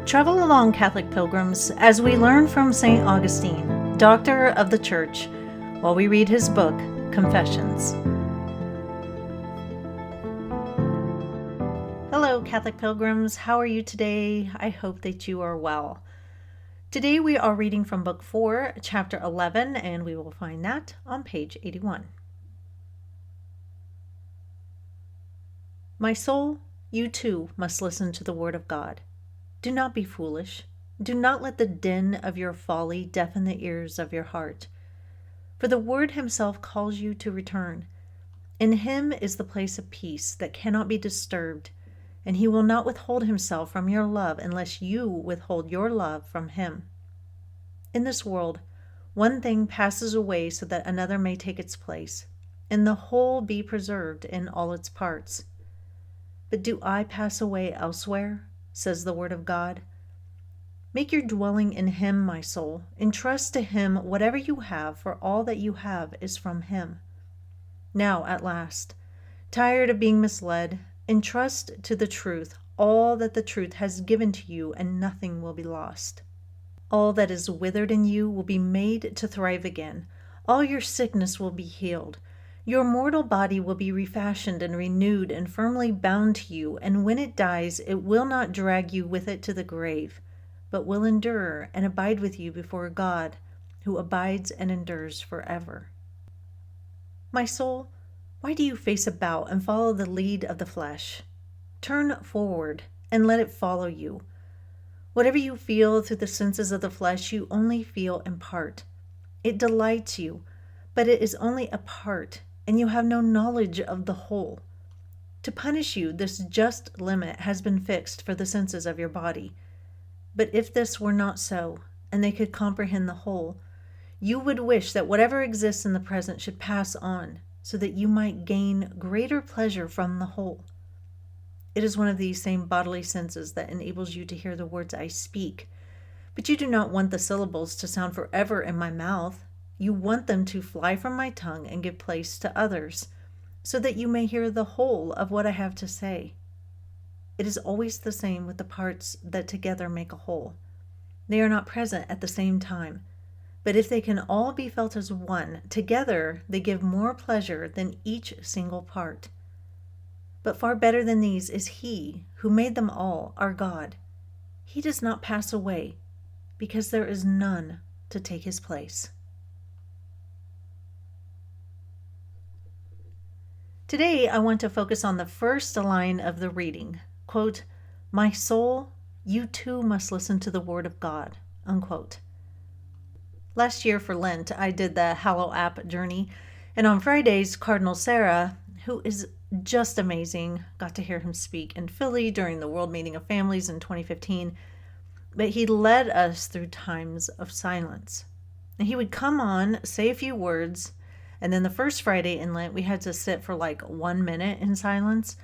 Travel along, Catholic pilgrims, as we learn from St. Augustine, Doctor of the Church, while we read his book, Confessions. Hello, Catholic pilgrims. How are you today? I hope that you are well. Today we are reading from Book 4, Chapter 11, and we will find that on page 81. My soul, you too must listen to the word of God. Do not be foolish. Do not let the din of your folly deafen the ears of your heart. For the Word himself calls you to return. In him is the place of peace that cannot be disturbed, and he will not withhold himself from your love unless you withhold your love from him. In this world, one thing passes away so that another may take its place, and the whole be preserved in all its parts. But do I pass away elsewhere? Says the word of God. Make your dwelling in him, my soul. Entrust to him whatever you have, for all that you have is from him. Now, at last, tired of being misled, entrust to the truth all that the truth has given to you, and nothing will be lost. All that is withered in you will be made to thrive again. All your sickness will be healed. Your mortal body will be refashioned and renewed and firmly bound to you, and when it dies, it will not drag you with it to the grave, but will endure and abide with you before God, who abides and endures forever. My soul, why do you face about and follow the lead of the flesh? Turn forward and let it follow you. Whatever you feel through the senses of the flesh, you only feel in part. It delights you, but it is only a part, and you have no knowledge of the whole. To punish you, this just limit has been fixed for the senses of your body. But if this were not so, and they could comprehend the whole, you would wish that whatever exists in the present should pass on, so that you might gain greater pleasure from the whole. It is one of these same bodily senses that enables you to hear the words I speak, but you do not want the syllables to sound forever in my mouth. You want them to fly from my tongue and give place to others, so that you may hear the whole of what I have to say. It is always the same with the parts that together make a whole. They are not present at the same time, but if they can all be felt as one, together they give more pleasure than each single part. But far better than these is He who made them all, our God. He does not pass away, because there is none to take his place. Today, I want to focus on the first line of the reading, quote, "My soul, you too must listen to the word of God," unquote. Last year for Lent, I did the Hallow app journey, and on Fridays, Cardinal Sarah, who is just amazing, got to hear him speak in Philly during the World Meeting of Families in 2015, but he led us through times of silence. And he would come on, say a few words, and then the first Friday in Lent, we had to sit for like 1 minute in silence.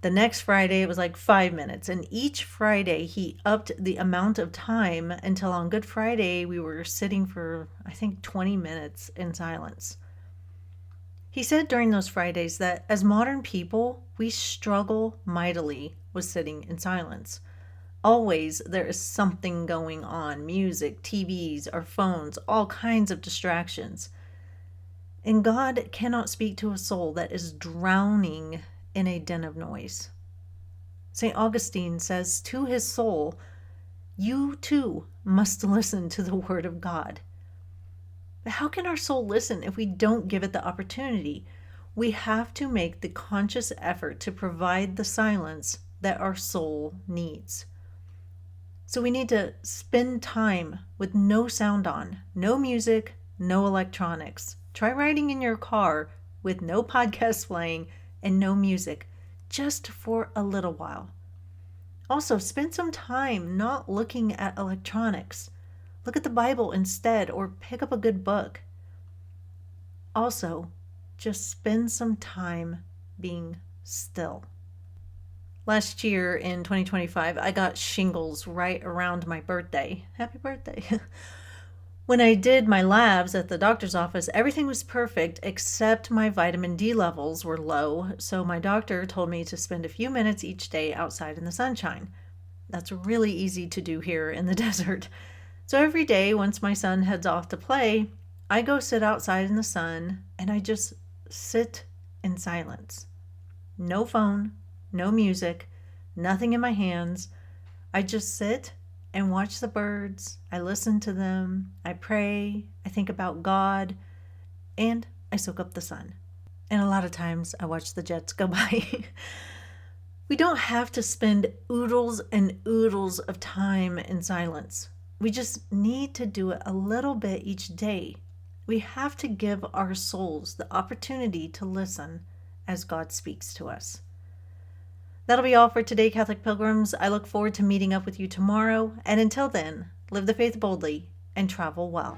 The next Friday, it was like 5 minutes. And each Friday, he upped the amount of time until on Good Friday, we were sitting for, I think, 20 minutes in silence. He said during those Fridays that as modern people, we struggle mightily with sitting in silence. Always there is something going on, music, TVs, our phones, all kinds of distractions. And God cannot speak to a soul that is drowning in a din of noise. St. Augustine says to his soul, you too must listen to the word of God. But how can our soul listen if we don't give it the opportunity? We have to make the conscious effort to provide the silence that our soul needs. So we need to spend time with no sound on, no music, no electronics. Try riding in your car with no podcast playing and no music, just for a little while. Also, spend some time not looking at electronics. Look at the Bible instead, or pick up a good book. Also, just spend some time being still. Last year in 2025, I got shingles right around my birthday. Happy birthday. When I did my labs at the doctor's office, everything was perfect except my vitamin D levels were low, so my doctor told me to spend a few minutes each day outside in the sunshine. That's really easy to do here in the desert. So every day, once my son heads off to play, I go sit outside in the sun and I just sit in silence. No phone, no music, nothing in my hands. I just sit and watch the birds. I listen to them. I pray. I think about God. And I soak up the sun. And a lot of times I watch the jets go by. We don't have to spend oodles and oodles of time in silence. We just need to do it a little bit each day. We have to give our souls the opportunity to listen as God speaks to us. That'll be all for today, Catholic Pilgrims. I look forward to meeting up with you tomorrow. And until then, live the faith boldly and travel well.